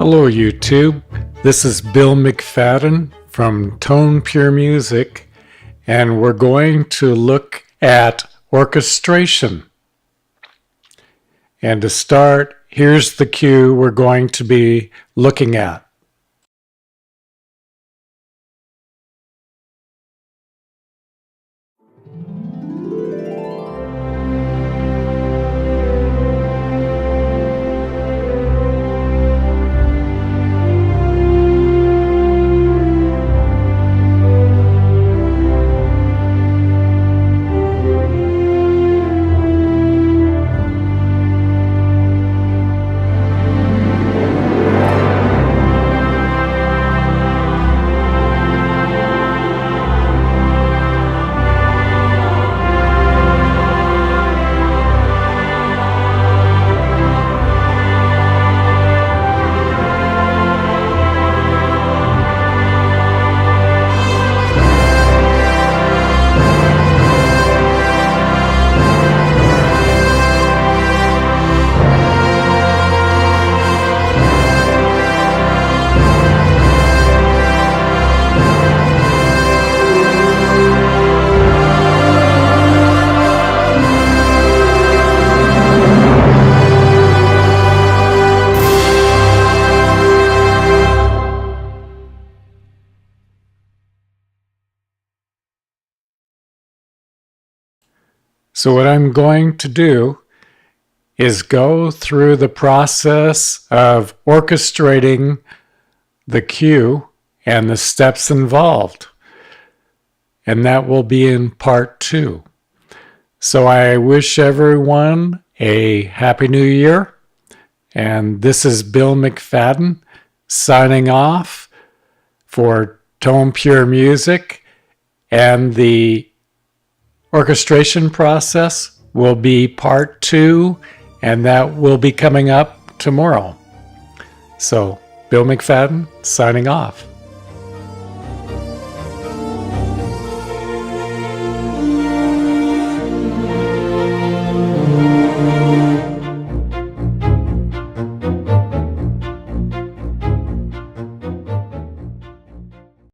Hello YouTube, this is Bill McFadden from Tone Pure Music, and we're going to look at orchestration. And to start, here's the cue we're going to be looking at. So what I'm going to do is go through the process of orchestrating the cue and the steps involved. And that will be in part 2. So I wish everyone a Happy New Year. And this is Bill McFadden signing off for Tone Pure Music, and the orchestration process will be part 2, and that will be coming up tomorrow. So, Bill McFadden signing off.